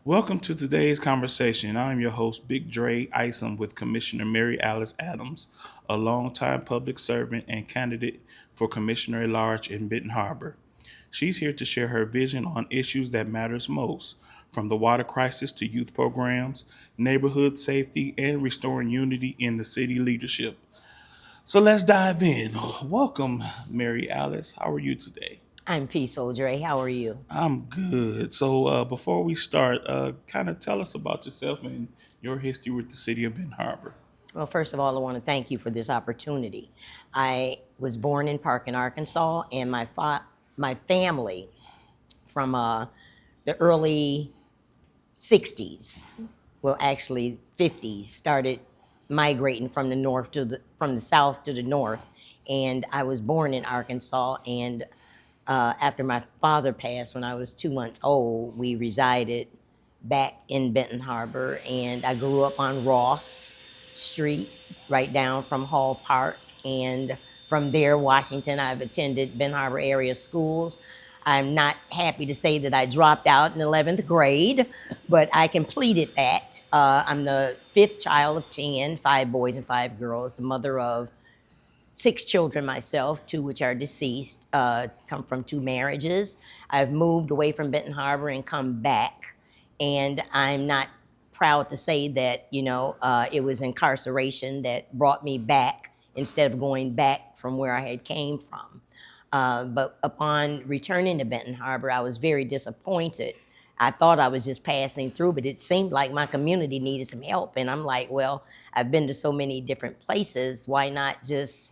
Welcome to today's conversation. I'm your host, Big Dre Isom, with Commissioner Mary Alice Adams, a longtime public servant and candidate for Commissioner at Large in Benton Harbor. She's here to share her vision on issues that matters most, from the water crisis to youth programs, neighborhood safety, and restoring unity in the city leadership. So let's dive in. Welcome, Mary Alice. How are you today? I'm Peaceful Dre. How are you? I'm good. So before we start, kind of tell us about yourself and your history with the city of Benton Harbor. Well, first of all, I want to thank you for this opportunity. I was born in Parkin, Arkansas, and my family from the early 60s, well, actually 50s, started migrating from the south to the north. And I was born in Arkansas, and after my father passed when I was 2 months old, we resided back in Benton Harbor, and I grew up on Ross Street, right down from Hall Park. And from there, Washington, I've attended Benton Harbor area schools. I'm not happy to say that I dropped out in 11th grade, but I completed that. I'm the fifth child of 10, five boys and five girls, the mother of six children myself, two which are deceased, come from two marriages. I've moved away from Benton Harbor and come back. And I'm not proud to say that, it was incarceration that brought me back instead of going back from where I had came from. But upon returning to Benton Harbor, I was very disappointed. I thought I was just passing through, but it seemed like my community needed some help. And I'm like, well, I've been to so many different places. Why not just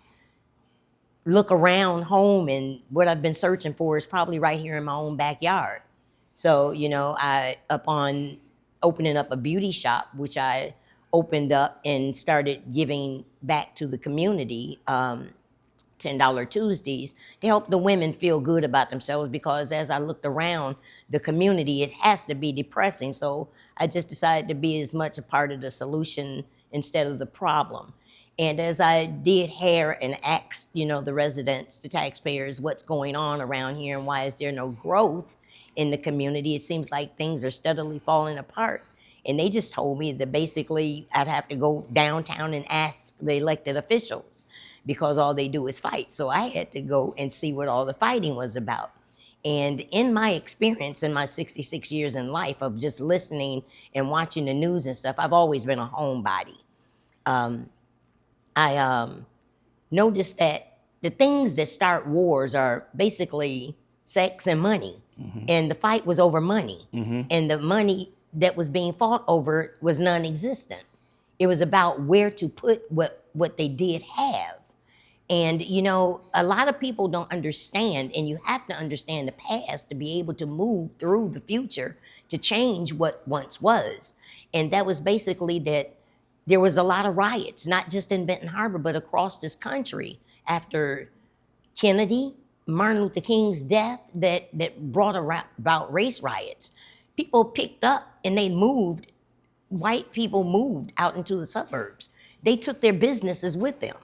look around home, and what I've been searching for is probably right here in my own backyard. So, I, upon opening up a beauty shop, which I opened up and started giving back to the community, $10 Tuesdays, to help the women feel good about themselves, because as I looked around the community, it has to be depressing. So I just decided to be as much a part of the solution instead of the problem. And as I did hair and asked, the residents, the taxpayers, what's going on around here and why is there no growth in the community, it seems like things are steadily falling apart. And they just told me that basically I'd have to go downtown and ask the elected officials, because all they do is fight. So I had to go and see what all the fighting was about. And in my experience, in my 66 years in life of just listening and watching the news and stuff, I've always been a homebody. I noticed that the things that start wars are basically sex and money. Mm-hmm. And the fight was over money. Mm-hmm. And the money that was being fought over was non-existent. It was about where to put what they did have. And, a lot of people don't understand, and you have to understand the past to be able to move through the future to change what once was. And that was basically that there was a lot of riots, not just in Benton Harbor, but across this country after Kennedy, Martin Luther King's death, that brought about race riots. People picked up and they moved. White people moved out into the suburbs. They took their businesses with them.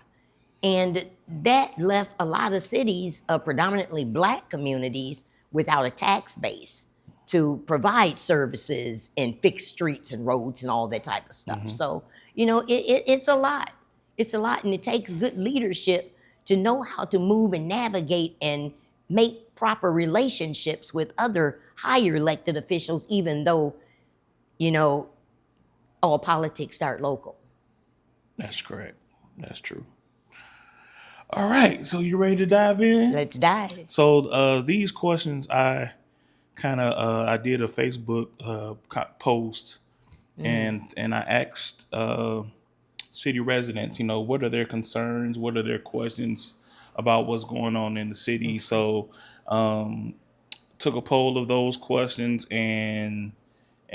And that left a lot of cities, predominantly Black communities, without a tax base to provide services and fix streets and roads and all that type of stuff. Mm-hmm. So, it's a lot. It's a lot, and it takes good leadership to know how to move and navigate and make proper relationships with other higher elected officials, even though, all politics start local. That's correct. That's true. All right, so you ready to dive in? Let's dive. So these questions, I did a Facebook post, and I asked city residents, what are their concerns, what are their questions about what's going on in the city. So took a poll of those questions and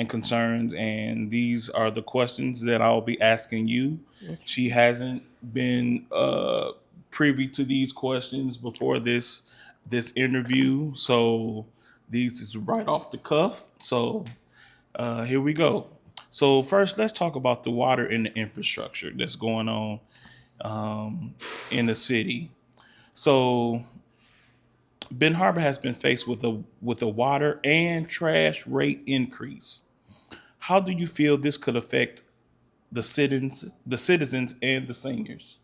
concerns, and these are the questions that I'll be asking you. Okay. She hasn't been privy to these questions before this interview, so these is right off the cuff. So here we go. So first, let's talk about the water and the infrastructure that's going on in the city. So Ben Harbor has been faced with a water and trash rate increase. How do you feel this could affect the citizens and the seniors?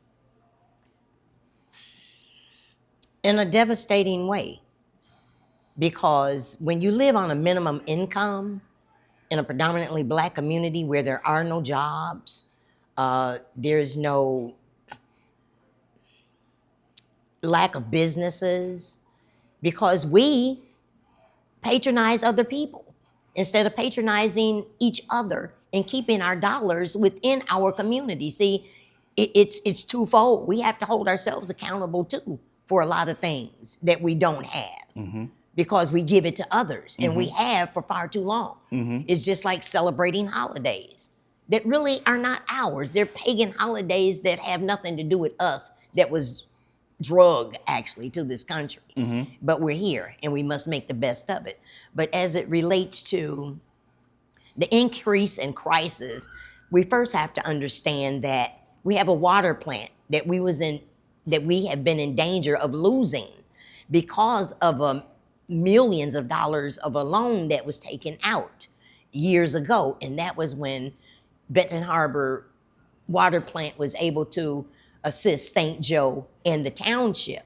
In a devastating way, because when you live on a minimum income in a predominantly Black community where there are no jobs, there's no lack of businesses, because we patronize other people instead of patronizing each other and keeping our dollars within our community. See, it's twofold. We have to hold ourselves accountable too for a lot of things that we don't have because we give it to others and we have for far too long. It's just like celebrating holidays that really are not ours. They're pagan holidays that have nothing to do with us, that was drug actually to this country. But we're here and we must make the best of it. But as it relates to the increase in crisis, we first have to understand that we have a water plant that we have been in danger of losing because of millions of dollars of a loan that was taken out years ago. And that was when Benton Harbor water plant was able to assist St. Joe and the township.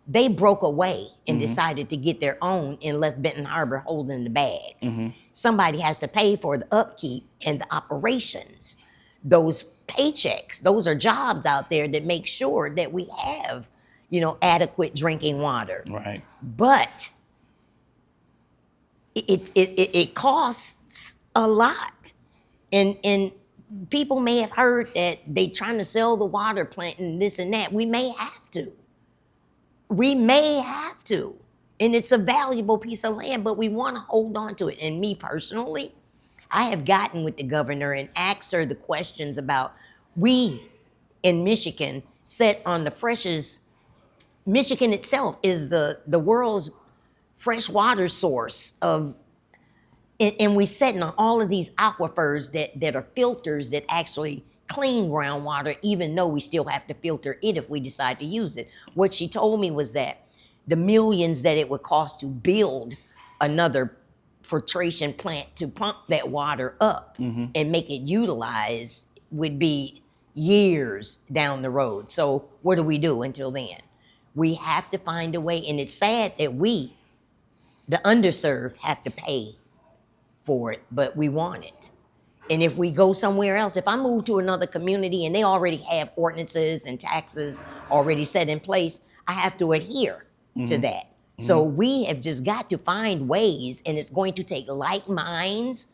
They broke away and decided to get their own and left Benton Harbor holding the bag. Somebody has to pay for the upkeep and the operations. Those paychecks, those are jobs out there that make sure that we have, adequate drinking water. Right. But it costs a lot. And people may have heard that they trying to sell the water plant and this and that. We may have to. And it's a valuable piece of land, but we want to hold on to it. And me personally, I have gotten with the governor and asked her the questions about, we in Michigan sit on the freshest, Michigan itself is the world's fresh water source of, and we sitting on all of these aquifers that are filters that actually clean groundwater, even though we still have to filter it if we decide to use it. What she told me was that the millions that it would cost to build another filtration plant to pump that water up and make it utilized would be years down the road. So what do we do until then? We have to find a way, and it's sad that we, the underserved, have to pay for it, but we want it. And if we go somewhere else, if I move to another community and they already have ordinances and taxes already set in place, I have to adhere to that. So we have just got to find ways, and it's going to take like minds,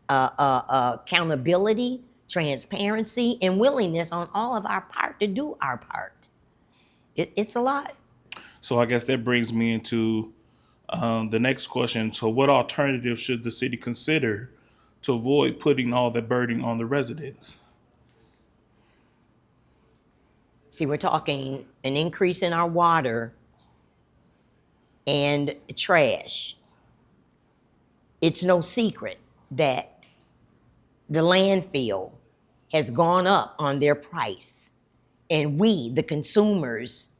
accountability, transparency, and willingness on all of our part to do our part. It's a lot. So I guess that brings me into the next question. So what alternatives should the city consider to avoid putting all the burden on the residents? See, we're talking an increase in our water and trash. It's no secret that the landfill has gone up on their price. And we, the consumers,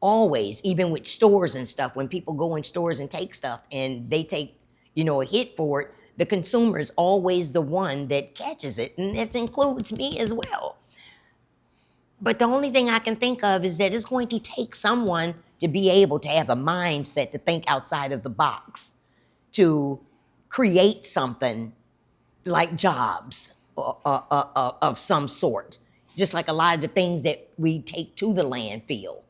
always, even with stores and stuff, when people go in stores and take stuff and they take, a hit for it, the consumer is always the one that catches it. And this includes me as well. But the only thing I can think of is that it's going to take someone to be able to have a mindset to think outside of the box, to create something like jobs of some sort. Just like a lot of the things that we take to the landfill.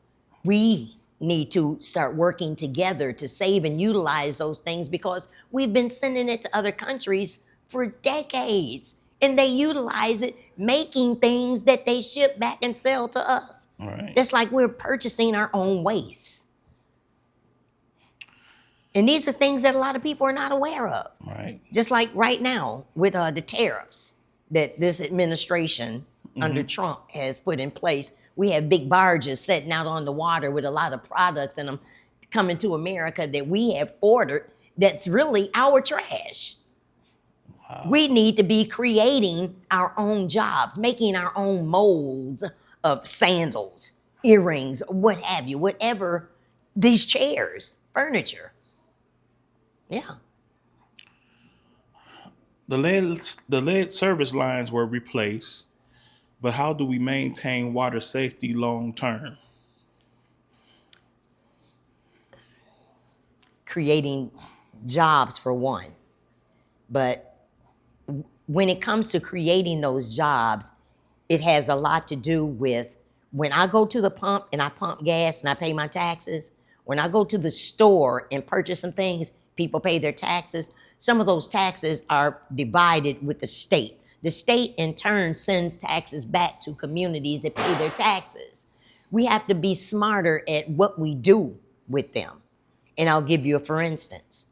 We need to start working together to save and utilize those things, because we've been sending it to other countries for decades and they utilize it, making things that they ship back and sell to us. Right. It's like we're purchasing our own waste. And these are things that a lot of people are not aware of. Right. Just like right now with the tariffs that this administration under Trump has put in place. We have big barges sitting out on the water with a lot of products in them coming to America that we have ordered that's really our trash. Wow. We need to be creating our own jobs, making our own molds of sandals, earrings, what have you, whatever, these chairs, furniture. Yeah. The lead service lines were replaced, but how do we maintain water safety long term? Creating jobs for one. But when it comes to creating those jobs, it has a lot to do with when I go to the pump and I pump gas and I pay my taxes. When I go to the store and purchase some things, people pay their taxes. Some of those taxes are divided with the state. The state, in turn, sends taxes back to communities that pay their taxes. We have to be smarter at what we do with them. And I'll give you a for instance.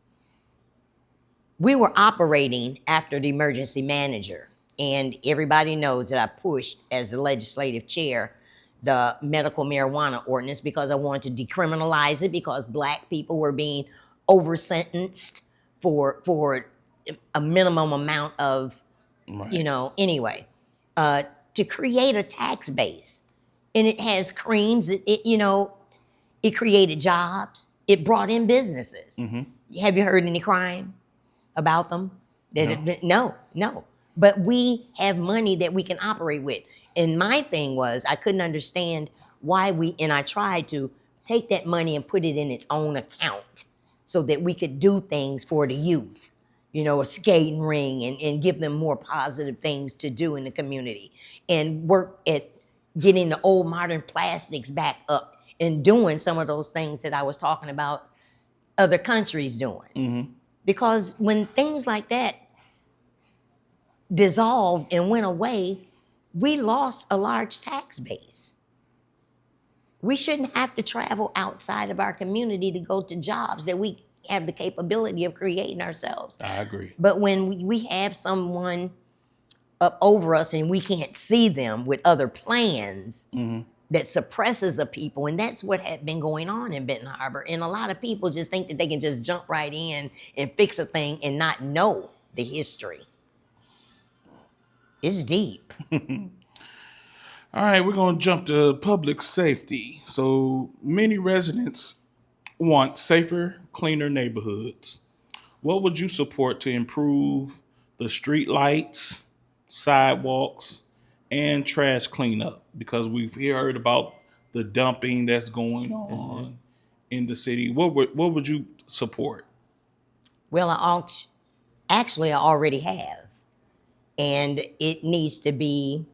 We were operating after the emergency manager, and everybody knows that I pushed as the legislative chair the medical marijuana ordinance because I wanted to decriminalize it because Black people were being over sentenced for a minimum amount of, Right. anyway, to create a tax base. And it has creams, it created jobs, it brought in businesses. Have you heard any crime about them? No. No. But we have money that we can operate with. And my thing was, I couldn't understand why and I tried to take that money and put it in its own account so that we could do things for the youth, a skating ring and give them more positive things to do in the community and work at getting the old modern plastics back up and doing some of those things that I was talking about other countries doing. Because when things like that dissolved and went away, we lost a large tax base. We shouldn't have to travel outside of our community to go to jobs that we have the capability of creating ourselves. I agree. But when we have someone up over us and we can't see them with other plans that suppresses a people, and that's what had been going on in Benton Harbor. And a lot of people just think that they can just jump right in and fix a thing and not know the history. It's deep. All right, we're going to jump to public safety. So many residents want safer, cleaner neighborhoods. What would you support to improve the street lights, sidewalks, and trash cleanup? Because we've heard about the dumping that's going on in the city. What would you support? Well, actually, I already have. And it needs to be,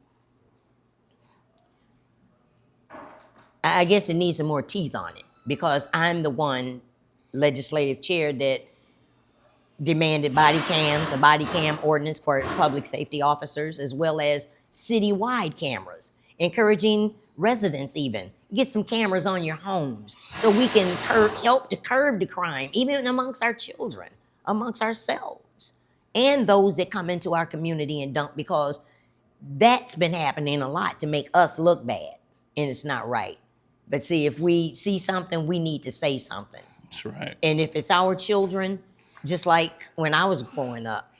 I guess it needs some more teeth on it because I'm the one legislative chair that demanded a body cam ordinance for public safety officers, as well as citywide cameras, encouraging residents even get some cameras on your homes so we can help to curb the crime, even amongst our children, amongst ourselves, and those that come into our community and dump, because that's been happening a lot to make us look bad, and it's not right. But see, if we see something, we need to say something. That's right. And if it's our children, just like when I was growing up,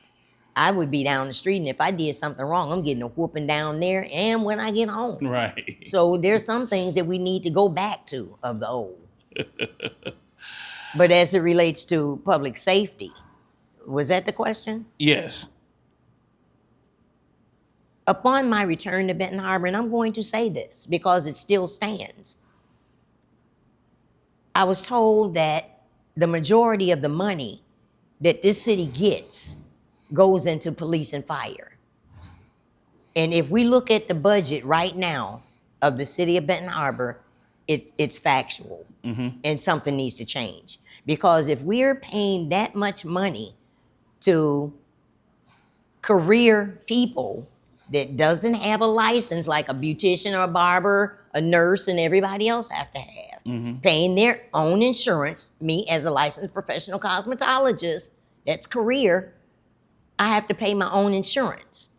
I would be down the street, and if I did something wrong, I'm getting a whooping down there and when I get home. Right. So there's some things that we need to go back to of the old. But as it relates to public safety, was that the question? Yes. Upon my return to Benton Harbor, and I'm going to say this because it still stands, I was told that the majority of the money that this city gets goes into police and fire. And if we look at the budget right now of the city of Benton Harbor, it's factual, and something needs to change. Because if we're paying that much money to career people that doesn't have a license, like a beautician or a barber, a nurse, and everybody else have to have, paying their own insurance, me as a licensed professional cosmetologist, that's career, I have to pay my own insurance.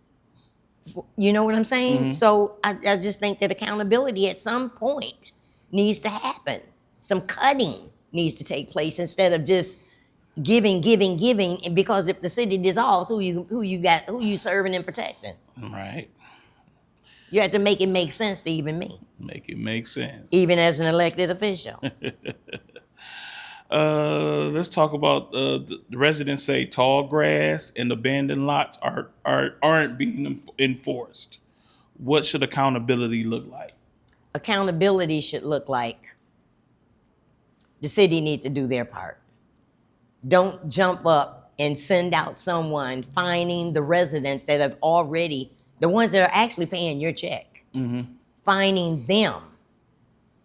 You know what I'm saying? So I just think that accountability at some point needs to happen. Some cutting needs to take place instead of just giving. Because if the city dissolves, who you serving and protecting? Right. You have to make it make sense to even me, Make it make sense. even as an elected official. Let's talk about the residents say tall grass and abandoned lots aren't being enforced. What should accountability look like? Accountability should look like the city need to do their part. Don't jump up and send out someone fining the residents that have already, the ones that are actually paying your check, fining them,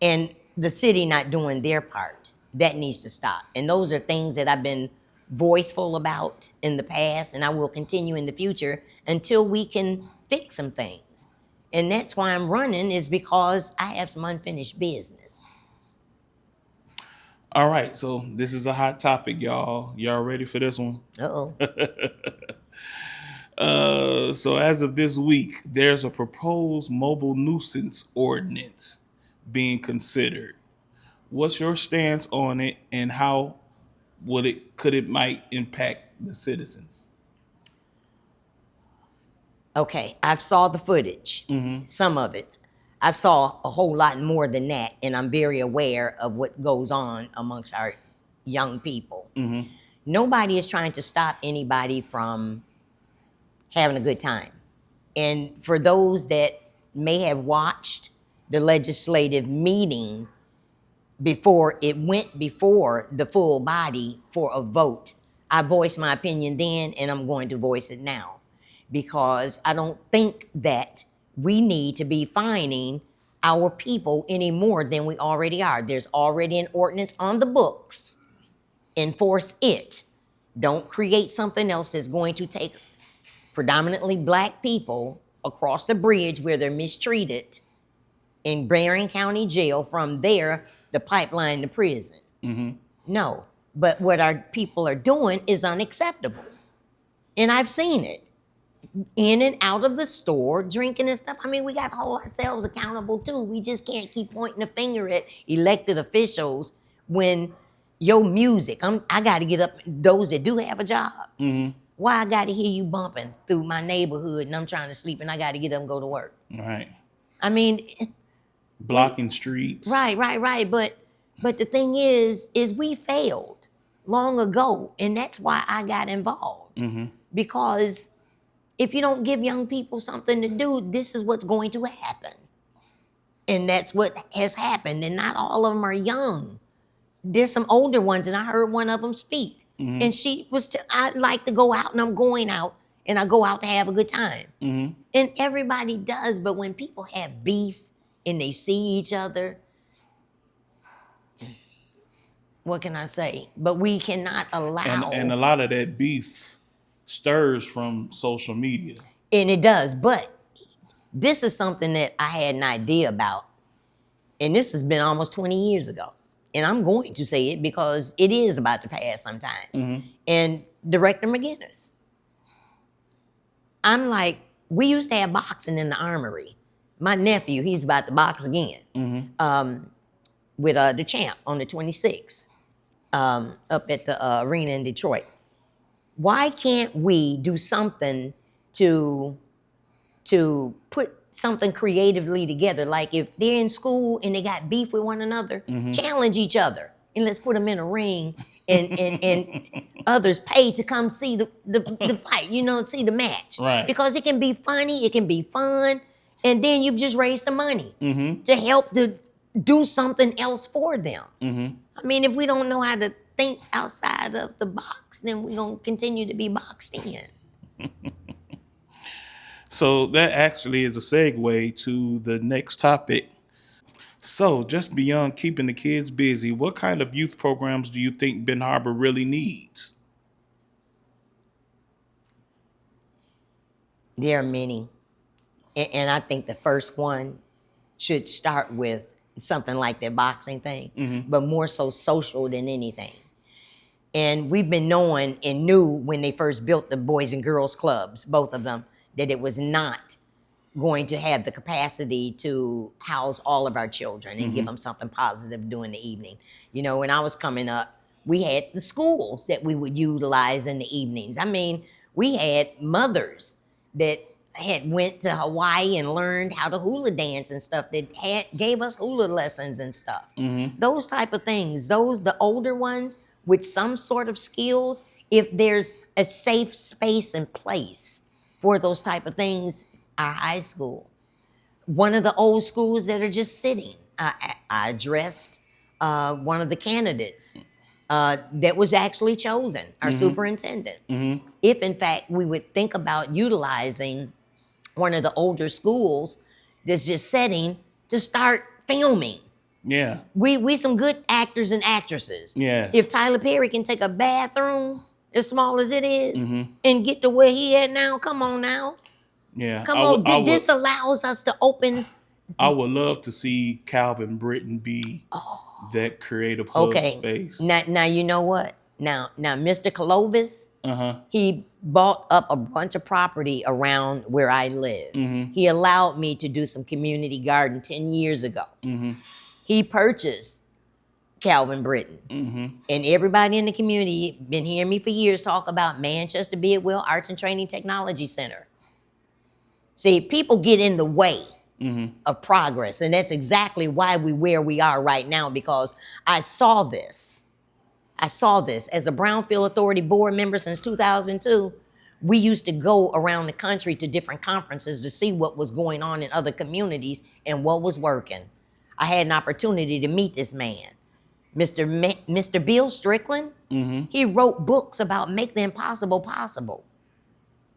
and the city not doing their part. That needs to stop. And those are things that I've been voiceful about in the past, and I will continue in the future until we can fix some things. And that's why I'm running, is because I have some unfinished business. All right, so this is a hot topic, y'all. Y'all ready for this one? Uh-oh. So as of this week, there's a proposed mobile nuisance ordinance being considered. What's your stance on it, and how could it might impact the citizens? Okay, I've saw the footage, some of it. I've saw a whole lot more than that, and I'm very aware of what goes on amongst our young people. Nobody is trying to stop anybody from having a good time. And for those that may have watched the legislative meeting before it went before the full body for a vote, I voiced my opinion then, and I'm going to voice it now, because I don't think that we need to be fining our people any more than we already are. There's already an ordinance on the books. Enforce it. Don't create something else that's going to take predominantly Black people across the bridge where they're mistreated in Marion County Jail, from there, the pipeline to prison. No, but what our people are doing is unacceptable. And I've seen it. In and out of the store, drinking and stuff. I mean, we got to hold ourselves accountable too. We just can't keep pointing the finger at elected officials when your music, I got to get up, those that do have a job. Why I got to hear you bumping through my neighborhood and I'm trying to sleep and I got to get up and go to work? Right. I mean, Blocking streets. right. But the thing is we failed long ago, and that's why I got involved. Because if you don't give young people something to do, this is what's going to happen. And that's what has happened. And not all of them are young. There's some older ones, and I heard one of them speak. And she was, I like to go out, and I'm going out, and I go out to have a good time. And everybody does, but when people have beef and they see each other, what can I say? But we cannot allow. And a lot of that beef stirs from social media. And it does, but this is something that I had an idea about. And this has been almost 20 years ago. And I'm going to say it because it is about to pass sometimes. And Director McGinnis, I'm like, we used to have boxing in the armory. My nephew, he's about to box again with the champ on the 26th up at the arena in Detroit. Why can't we do something to put something creatively together? Like if they're in school and they got beef with one another, challenge each other, and let's put them in a ring, and others pay to come see the fight, see the match. Right. Because it can be funny, it can be fun, and then you've just raised some money to help to do something else for them. I mean, if we don't know how to think outside of the box, then we're going to continue to be boxed in. So that actually is a segue to the next topic. So just beyond keeping the kids busy, what kind of youth programs do you think Benton Harbor really needs? There are many. And I think the first one should start with something like that boxing thing, but more so social than anything. And we've been knowing and knew when they first built the Boys and Girls Clubs, both of them, that it was not going to have the capacity to house all of our children and give them something positive during the evening. When I was coming up, we had the schools that we would utilize in the evenings. I mean, we had mothers that had went to Hawaii and learned how to hula dance and stuff, that gave us hula lessons and stuff. Those type of things, the older ones with some sort of skills, if there's a safe space and place for those type of things, our high school. One of the old schools that are just sitting, I addressed one of the candidates that was actually chosen, our superintendent. If in fact we would think about utilizing one of the older schools that's just setting to start filming. Yeah. We some good actors and actresses. Yes. If Tyler Perry can take a bathroom as small as it is and get to where he at now, come on now. Yeah. Come on. This allows us to open. I would love to see Calvin Britton be that creative hub space. Now you know what? Now Mr. Clovis, he bought up a bunch of property around where I live. He allowed me to do some community garden 10 years ago. He purchased Calvin Britton. And everybody in the community been hearing me for years talk about Manchester Bidwell Arts and Training Technology Center. See, people get in the way of progress, and that's exactly why where we are right now, because I saw this as a Brownfield Authority board member since 2002. We used to go around the country to different conferences to see what was going on in other communities and what was working. I had an opportunity to meet this man, Mr. Bill Strickland. He wrote books about Make the Impossible Possible.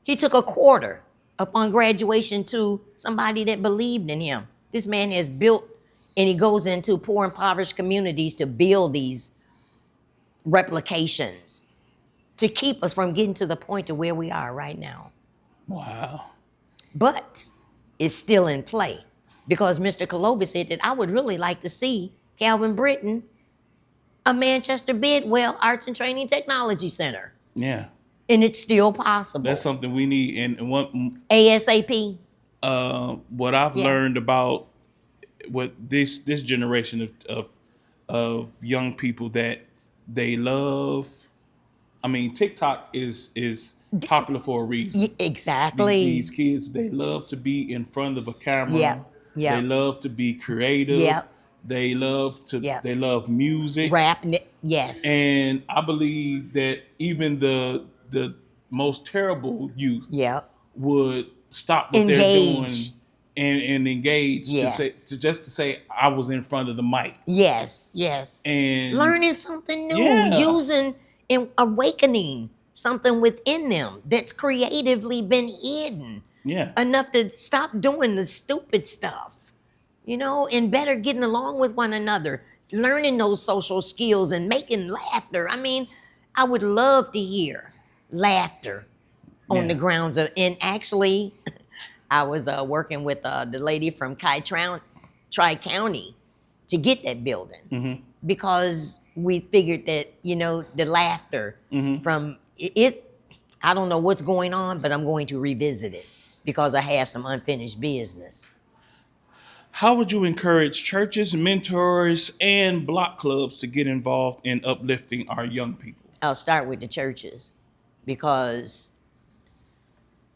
He took a quarter upon graduation to somebody that believed in him. This man has built, and he goes into poor, impoverished communities to build these replications to keep us from getting to the point of where we are right now. Wow. But it's still in play, because Mr. Clovis said that I would really like to see Calvin Britton, a Manchester Bidwell Arts and Training Technology Center. Yeah. And it's still possible. That's something we need. And what ASAP. What I've learned about what this generation of young people, that they love. I mean, TikTok is popular for a reason. Exactly. These kids, they love to be in front of a camera. Yeah. They love to be creative. Yeah. They love to. Yeah. They love music. Rap. Yes. And I believe that even the most terrible youth would stop what they're doing and engage to say I was in front of the mic. Yes. And learning something new, using and awakening something within them that's creatively been hidden. Enough to stop doing the stupid stuff, and better getting along with one another, learning those social skills and making laughter. I mean, I would love to hear laughter on the grounds of, and actually, I was working with the lady from Tri-County to get that building because we figured that, the laughter from it, I don't know what's going on, but I'm going to revisit it because I have some unfinished business. How would you encourage churches, mentors, and block clubs to get involved in uplifting our young people? I'll start with the churches, because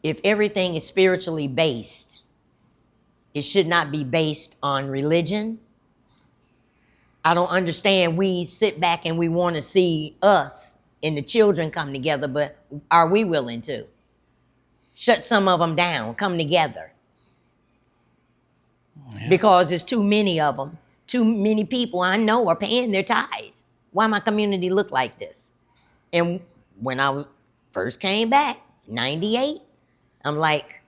if everything is spiritually based, it should not be based on religion. I don't understand. We sit back and we want to see us and the children come together, but are we willing to shut some of them down, come together? Because there's too many of them. Too many people I know are paying their tithes. Why my community look like this? And when I first came back, 98, I'm like,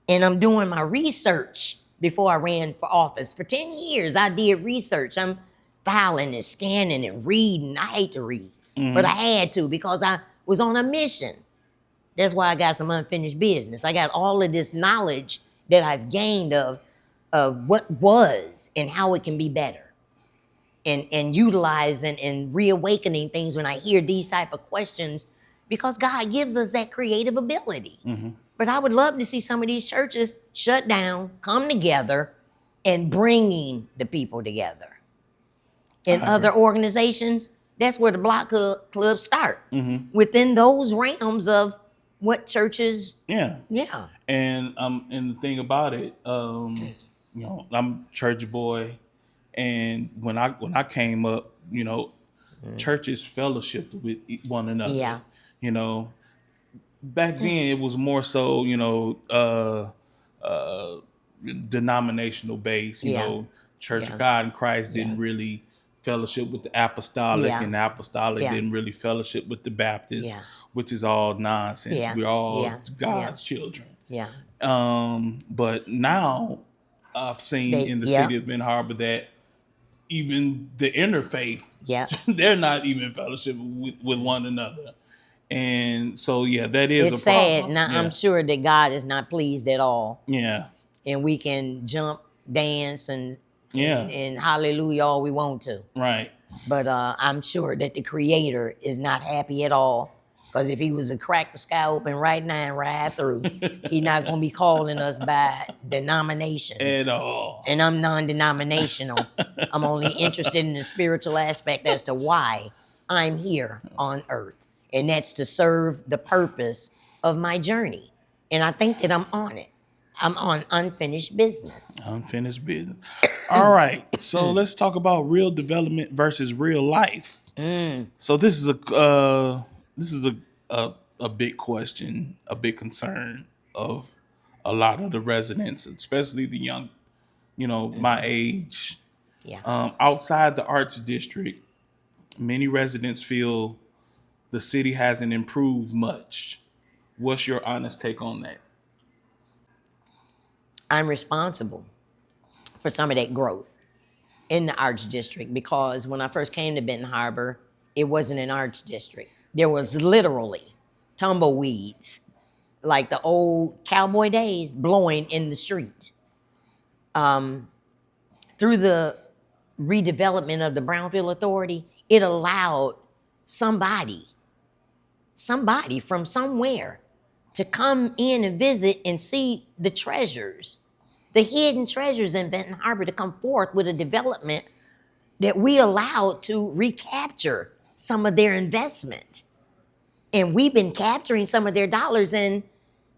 and I'm doing my research before I ran for office. For 10 years, I did research. I'm filing and scanning and reading. I hate to read, but I had to because I was on a mission. That's why I got some unfinished business. I got all of this knowledge that I've gained of what was and how it can be better. And utilizing and reawakening things when I hear these type of questions, because God gives us that creative ability. But I would love to see some of these churches shut down, come together, and bringing the people together. In other organizations, that's where the block clubs start. Within those realms of what churches, Yeah. yeah. And the thing about it, I'm church boy, and when I came up, churches fellowshiped with one another. Yeah. You know, back then it was more so, uh, denominational base. Yeah. Church of Yeah. God in Christ Yeah. didn't really fellowship with the apostolic, Yeah. and the apostolic Yeah. didn't really fellowship with the Baptist, Yeah. which is all nonsense. Yeah. We're all Yeah. Yeah. God's children. Yeah. But now I've seen in the Yeah. city of Benton Harbor that even the interfaith, Yeah. they're not even fellowship with one another. And so, yeah, that is a It's sad. problem. Now I'm Yeah. sure that God is not pleased at all. Yeah. And we can jump, dance, and Yeah. and hallelujah all we want to. Right. But I'm sure that the Creator is not happy at all. Because if he was to crack the sky open right now and ride through, he's not going to be calling us by denominations. At all. And I'm non-denominational. I'm only interested in the spiritual aspect as to why I'm here on earth. And that's to serve the purpose of my journey. And I think that I'm on it. I'm on unfinished business. Unfinished business. All right. So let's talk about real development versus real life. So this is a big question, a big concern of a lot of the residents, especially the young, my age. Yeah. Outside the arts district, many residents feel the city hasn't improved much. What's your honest take on that? I'm responsible for some of that growth in the arts district because when I first came to Benton Harbor, it wasn't an arts district. There was literally tumbleweeds, like the old cowboy days, blowing in the street. Through the redevelopment of the Brownfield Authority, it allowed somebody from somewhere to come in and visit and see the treasures, the hidden treasures in Benton Harbor, to come forth with a development that we allowed to recapture some of their investment. And we've been capturing some of their dollars, and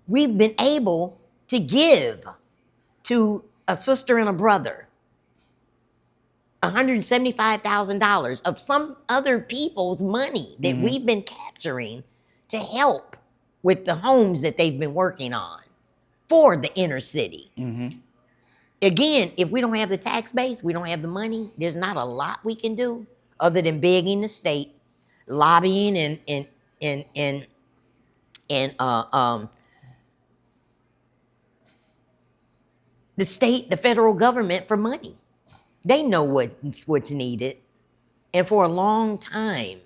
we've been able to give to a sister and a brother $175,000 of some other people's money that we've been capturing to help with the homes that they've been working on for the inner city. Again, if we don't have the tax base, we don't have the money, there's not a lot we can do other than begging the state, lobbying and the state, the federal government for money. They know what's needed. And for a long time,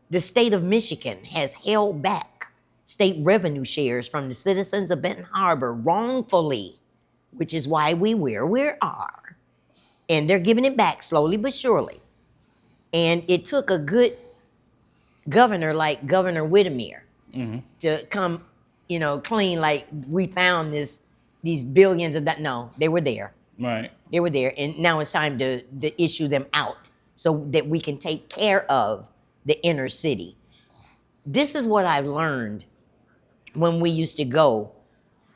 the state of Michigan has held back state revenue shares from the citizens of Benton Harbor wrongfully, which is why we where we are. And they're giving it back slowly but surely. And it took a good governor like Governor Whittemere to come, clean, like we found these billions of that. No, they were there. Right. They were there. And now it's time to issue them out so that we can take care of the inner city. This is what I've learned when we used to go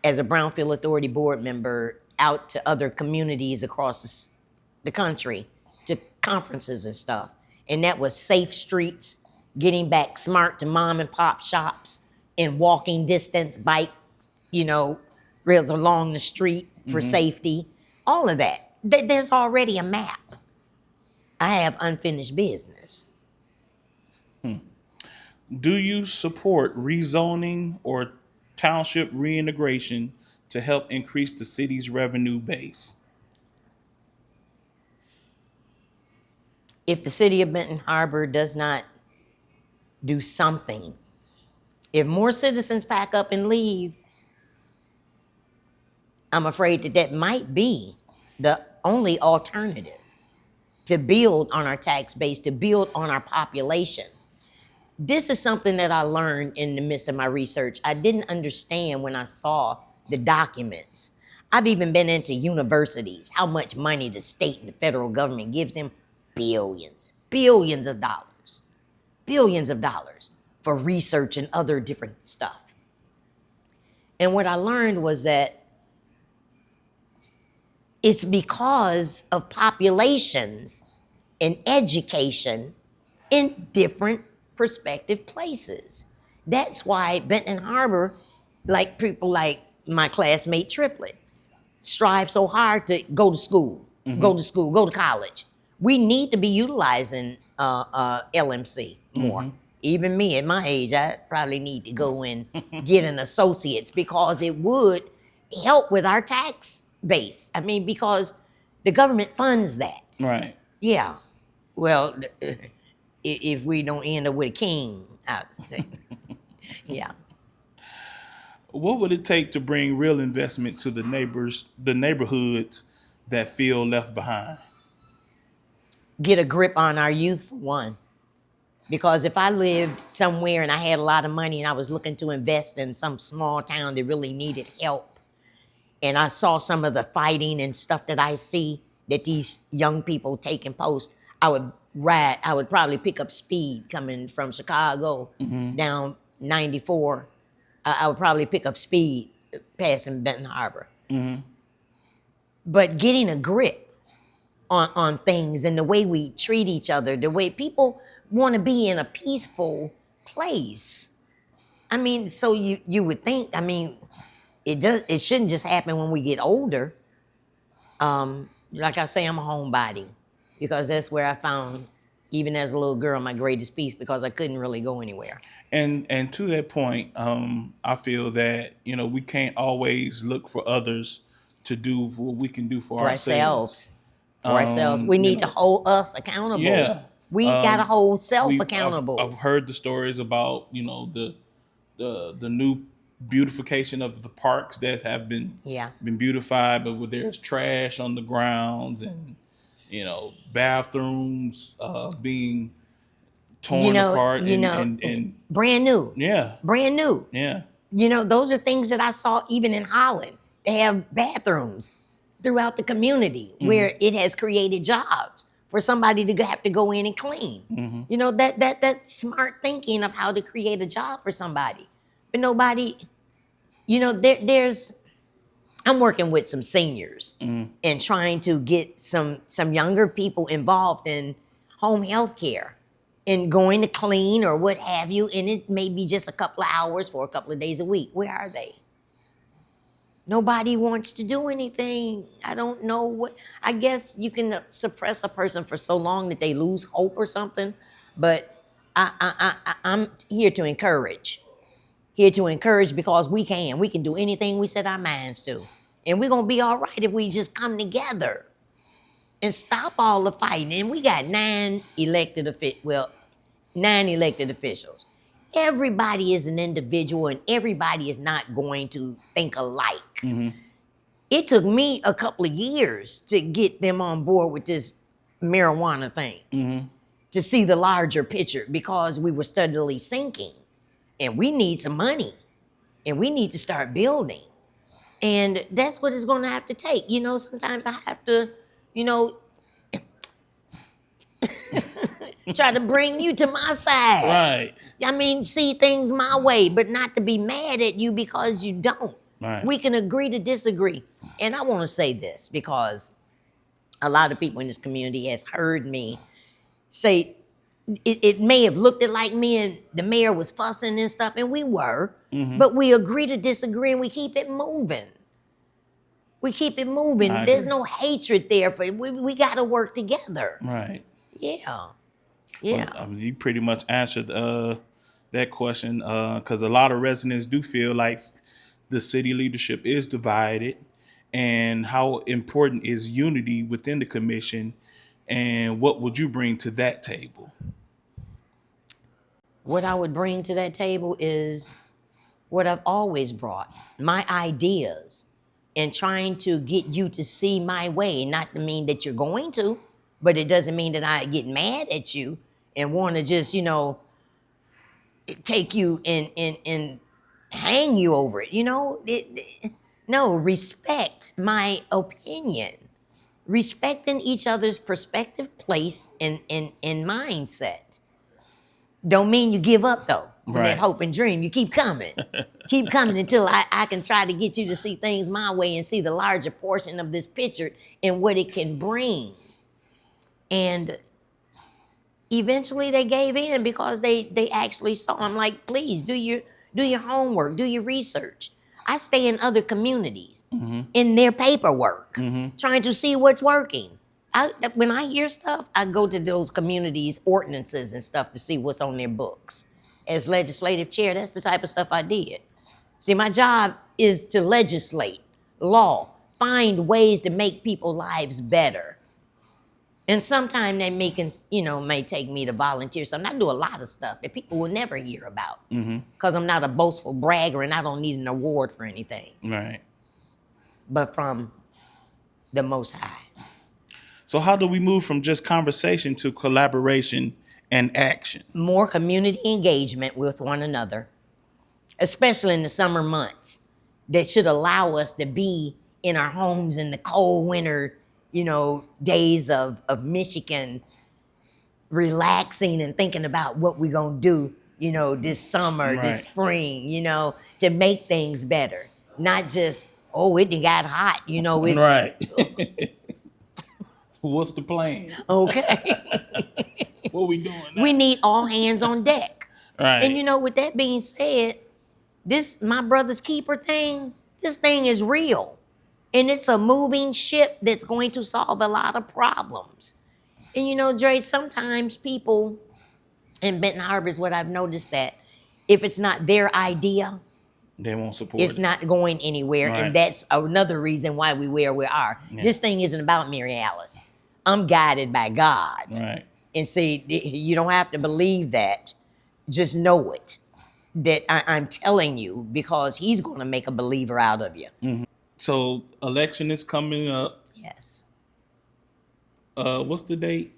as a Brownfield Authority board member out to other communities across the country to conferences and stuff. And that was safe streets, getting back smart to mom and pop shops, and walking distance, bike, rails along the street for safety, all of that. There's already a map. I have unfinished business. Do you support rezoning or township reintegration to help increase the city's revenue base? If the city of Benton Harbor does not do something, if more citizens pack up and leave, I'm afraid that might be the only alternative to build on our tax base, to build on our population. This is something that I learned in the midst of my research. I didn't understand when I saw the documents. I've even been into universities, how much money the state and the federal government gives them. Billions of dollars for research and other different stuff. And what I learned was that it's because of populations and education in different prospective places. That's why Benton Harbor, like people like my classmate Triplet, strive so hard to go to school, go to school, go to college. We need to be utilizing LMC more. Even me at my age, I probably need to go and get an associate's because it would help with our tax base. I mean, because the government funds that. Right. Yeah. Well, if we don't end up with a king, I would say. Yeah. What would it take to bring real investment to the neighborhoods that feel left behind? Get a grip on our youth, for one. Because if I lived somewhere and I had a lot of money and I was looking to invest in some small town that really needed help, and I saw some of the fighting and stuff that I see that these young people taking post, I would probably pick up speed coming from Chicago down 94. I would probably pick up speed passing Benton Harbor. But getting a grip on things and the way we treat each other, the way people want to be in a peaceful place. I mean, so you would think, I mean, it shouldn't just happen when we get older. Like I say, I'm a homebody because that's where I found, even as a little girl, my greatest peace because I couldn't really go anywhere. And to that point, I feel that we can't always look for others to do what we can do for ourselves. We need to hold us accountable. Yeah, we got to hold self accountable. I've heard the stories about the new beautification of the parks that have been beautified, but where there's trash on the grounds and bathrooms being torn apart and brand new. Yeah. Brand new. Yeah. Those are things that I saw even in Holland. They have bathrooms throughout the community where it has created jobs for somebody to have to go in and clean. That's smart thinking of how to create a job for somebody. But nobody, I'm working with some seniors and trying to get some younger people involved in home health care and going to clean or what have you. And it may be just a couple of hours for a couple of days a week. Where are they? Nobody wants to do anything. I don't know what. I guess you can suppress a person for so long that they lose hope or something. But I'm here to encourage. Here to encourage because we can do anything we set our minds to. And we're going to be all right if we just come together and stop all the fighting. And we got 9 elected officials. Everybody is an individual and everybody is not going to think alike. It took me a couple of years to get them on board with this marijuana thing, to see the larger picture because we were steadily sinking. And we need some money and we need to start building. And that's what it's going to have to take. Sometimes I have to, try to bring you to my side. Right. I mean, see things my way, but not to be mad at you because you don't. Right. We can agree to disagree. And I want to say this because a lot of people in this community has heard me say, it may have looked like me and the mayor was fussing and stuff, and we were, but we agree to disagree and we keep it moving. We keep it moving. There's no hatred there. We got to work together. Right. Yeah. Yeah. Well, you pretty much answered that question because a lot of residents do feel like the city leadership is divided, and how important is unity within the commission, and what would you bring to that table? What I would bring to that table is what I've always brought, my ideas, and trying to get you to see my way. Not to mean that you're going to, but it doesn't mean that I get mad at you and want to just, take you and hang you over it. No, respect my opinion. Respecting each other's perspective, place, and mindset. Don't mean you give up, though. from that Right. hope and dream. You keep coming. Keep coming until I can try to get you to see things my way and see the larger portion of this picture and what it can bring. And eventually they gave in because they actually saw. I'm like, please do your homework, do your research. I stay in other communities in their paperwork, trying to see what's working. When I hear stuff, I go to those communities' ordinances and stuff to see what's on their books. As legislative chair, that's the type of stuff I did. See, my job is to legislate law, find ways to make people's lives better. And sometimes that may take me to volunteer. So I do a lot of stuff that people will never hear about because I'm not a boastful bragger and I don't need an award for anything. Right. But from the Most High. So how do we move from just conversation to collaboration and action? More community engagement with one another, especially in the summer months, that should allow us to be in our homes in the cold winter, days of Michigan, relaxing and thinking about what we're going to do, this summer, this spring, to make things better. Not just, it got hot, it's Right. What's the plan? okay. What we doing now? We need all hands on deck. Right. And with that being said, this my brother's keeper thing, this thing is real. And it's a moving ship that's going to solve a lot of problems. And Dre, sometimes people in Benton Harbor is what I've noticed, that if it's not their idea, they won't support it's it. not going anywhere. Right. And that's another reason why we where we are. Yeah. This thing isn't about Mary Alice. I'm guided by God. Right. And see, you don't have to believe that. Just know it. That I'm telling you, because he's going to make a believer out of you. Mm-hmm. So election is coming up. Yes. What's the date?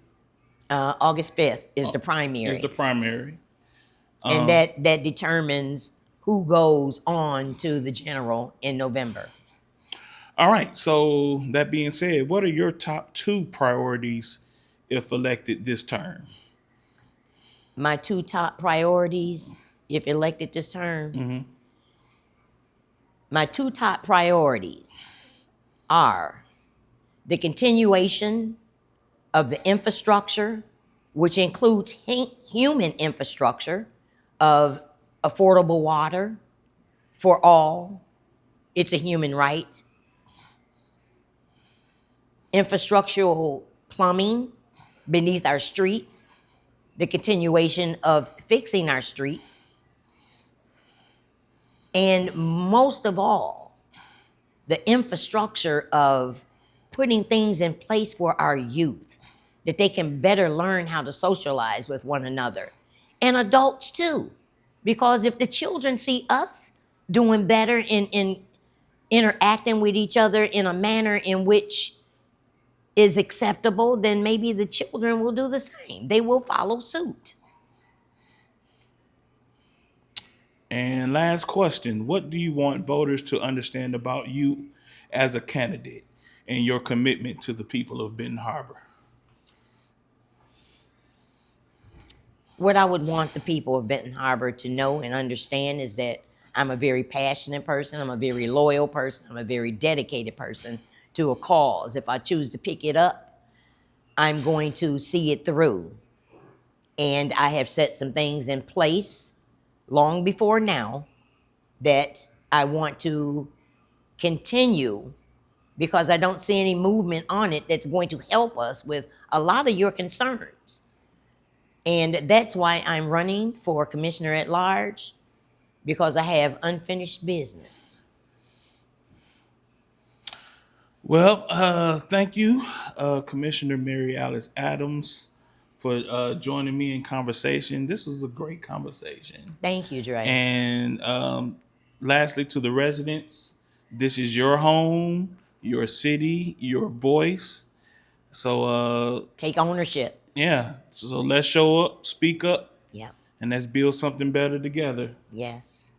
August 5th is the primary. Is the primary. And that determines who goes on to the general in November. All right. So that being said, what are your top 2 priorities if elected this term? My 2 top priorities, if elected this term, my 2 top priorities are the continuation of the infrastructure, which includes human infrastructure of affordable water for all. It's a human right. Infrastructural plumbing beneath our streets, the continuation of fixing our streets, and most of all, the infrastructure of putting things in place for our youth, that they can better learn how to socialize with one another, and adults too. Because if the children see us doing better in interacting with each other in a manner in which is acceptable, then maybe the children will do the same. They will follow suit. And last question, what do you want voters to understand about you as a candidate and your commitment to the people of Benton Harbor? What I would want the people of Benton Harbor to know and understand is that I'm a very passionate person. I'm a very loyal person. I'm a very dedicated person to a cause. If I choose to pick it up, I'm going to see it through. And I have set some things in place long before now that I want to continue, because I don't see any movement on it that's going to help us with a lot of your concerns. And that's why I'm running for commissioner at large, because I have unfinished business. Well, thank you, Commissioner Mary Alice Adams, for joining me in conversation. This was a great conversation. Thank you, Dre. And lastly, to the residents, this is your home, your city, your voice. So take ownership. Yeah. So let's show up, speak up, Yep. and let's build something better together. Yes.